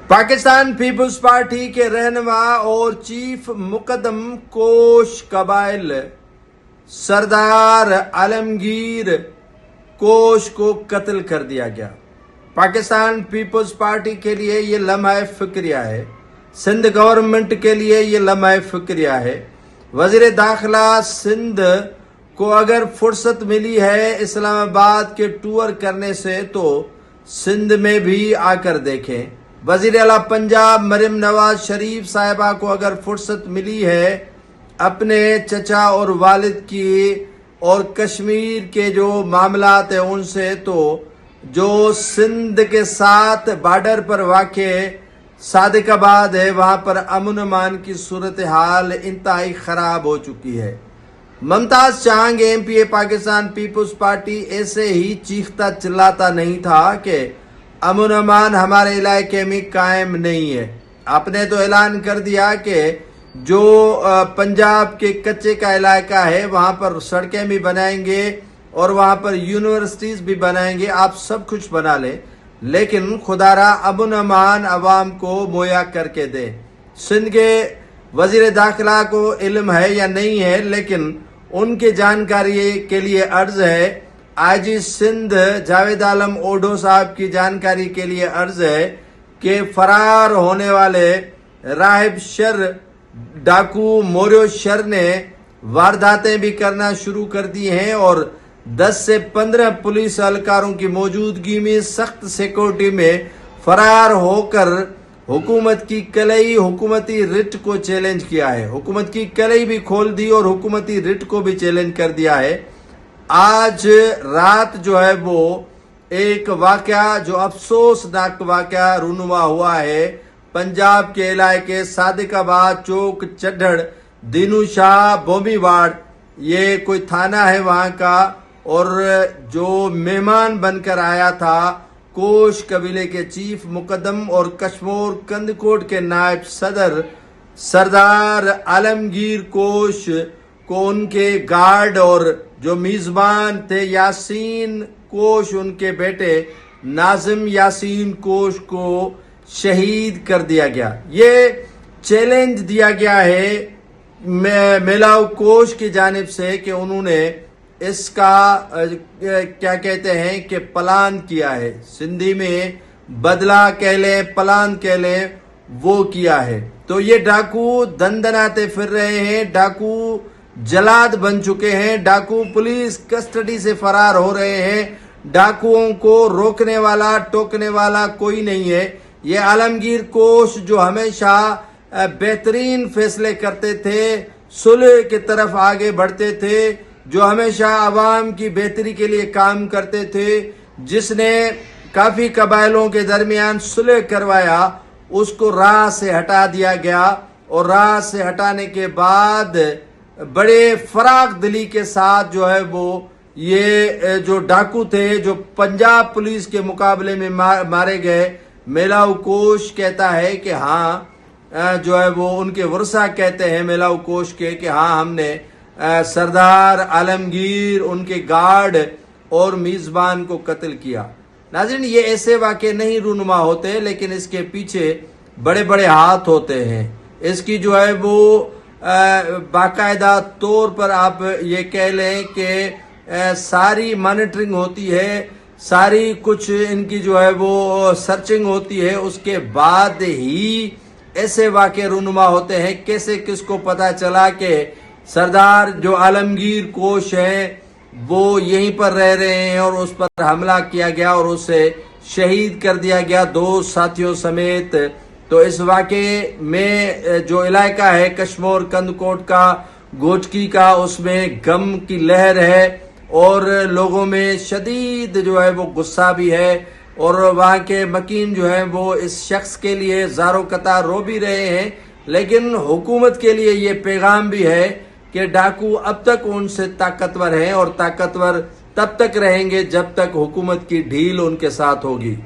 Pakistan peoples party के रहनुमा और चीफ मुकद्दम कोश कबाइल सरदार आलमगीर कोश को कत्ल कर दिया गया। पाकिस्तान पीपल्स पार्टी के लिए ये लम्हा फिक्रिया है, सिंध गवर्नमेंट के लिए ये लम्हा फिक्रिया है। वजीर दाखिला सिंध को अगर फुर्सत मिली है इस्लामाबाद के टूर करने से तो सिंध में भी आकर देखें। वजीर आला पंजाब मरियम नवाज शरीफ साहिबा को अगर फुर्सत मिली है अपने चचा और वालिद की और कश्मीर के जो मामलात हैं उनसे, तो जो सिंध के साथ बॉर्डर पर वाक़े सादिकाबाद है वहां पर अमन अमान की सूरत हाल इंतहाई खराब हो चुकी है। मुमताज चांग एमपीए पाकिस्तान पीपल्स पार्टी ऐसे ही चीखता चिल्लाता नहीं था कि अमन अमान हमारे इलाके में कायम नहीं है। आपने तो ऐलान कर दिया कि जो पंजाब के कच्चे का इलाका है वहां पर सड़कें भी बनाएंगे और वहां पर यूनिवर्सिटीज भी बनाएंगे, आप सब कुछ बना ले, लेकिन खुदारा अमन अमान अवाम को मुहैया करके दे। सिंध के वजीर दाखिला को इल्म है या नहीं है, लेकिन उनके जानकारी के लिए अर्ज है। आईजी सिंध जावेद आलम ओढो साहब की जानकारी के लिए अर्ज है कि फरार होने वाले राहिब शर डाकू मोरियो शर ने वारदातें भी करना शुरू कर दी हैं और 10 से 15 पुलिस एहलकारों की मौजूदगी में सख्त सिक्योरिटी में फरार होकर हुकूमत की कलई हुकूमती रिट को चैलेंज किया है। हुकूमत की कलई भी खोल दी और हुकूमती रिट को भी चैलेंज कर दिया है। आज रात जो है वो एक वाकया, जो अफसोसनाक वाकया रूनुमा हुआ है पंजाब के इलाके सादिकाबाद चौक चढ़ड़ दीनू शाह बोमीवाड़, ये कोई थाना है वहां का, और जो मेहमान बनकर आया था कोश कबीले के चीफ मुकद्दम और कश्मीर कंदकोट के नायब सदर सरदार आलमगीर कोश को उनके गार्ड और जो मेजबान थे यासीन कोश, उनके बेटे नाजिम यासीन कोश को शहीद कर दिया गया। ये चैलेंज दिया गया है मेलाव कोश की जानिब से कि उन्होंने इसका क्या कहते हैं कि प्लान किया है, सिंधी में बदला कह लें प्लान कह लें, वो किया है। तो ये डाकू दंदनाते फिर रहे हैं, डाकू जलाद बन चुके हैं, डाकू पुलिस कस्टडी से फरार हो रहे हैं, डाकुओं को रोकने वाला टोकने वाला कोई नहीं है। ये आलमगीर कोश जो हमेशा बेहतरीन फैसले करते थे, सुलह की तरफ आगे बढ़ते थे, जो हमेशा आवाम की बेहतरी के लिए काम करते थे, जिसने काफी कबायलों के दरमियान सुलह करवाया, उसको राह से हटा दिया गया और राह से हटाने के बाद बड़े फराग दिली के साथ जो है वो ये जो डाकू थे जो पंजाब पुलिस के मुकाबले में मारे गए, मेलाव कोश कहता है कि हाँ जो है वो उनके वर्षा कहते हैं मेलाव कोश के कि हाँ हमने सरदार आलमगीर उनके गार्ड और मेजबान को कत्ल किया। नाज़रीन, ये ऐसे वाक़े नहीं रूनुमा होते, लेकिन इसके पीछे बड़े बड़े हाथ होते हैं। इसकी जो है वो बाकायदा तौर पर आप ये कह लें कि सारी मॉनिटरिंग होती है, सारी कुछ इनकी जो है वो सर्चिंग होती है, उसके बाद ही ऐसे वाक़े रूनुमा होते हैं। कैसे किसको पता चला कि सरदार जो आलमगीर कोश है वो यहीं पर रह रहे हैं और उस पर हमला किया गया और उसे शहीद कर दिया गया दो साथियों समेत। तो इस वाक़े में जो इलाका है कश्मीर कंदकोट का गोचकी का, उसमें गम की लहर है और लोगों में शदीद जो है वो गुस्सा भी है और वहाँ के मकीन जो है वो इस शख्स के लिए ज़ारो कतार रो भी रहे हैं। लेकिन हुकूमत के लिए ये पैगाम भी है कि डाकू अब तक उनसे ताकतवर हैं और ताकतवर तब तक रहेंगे जब तक हुकूमत की ढील उनके साथ होगी।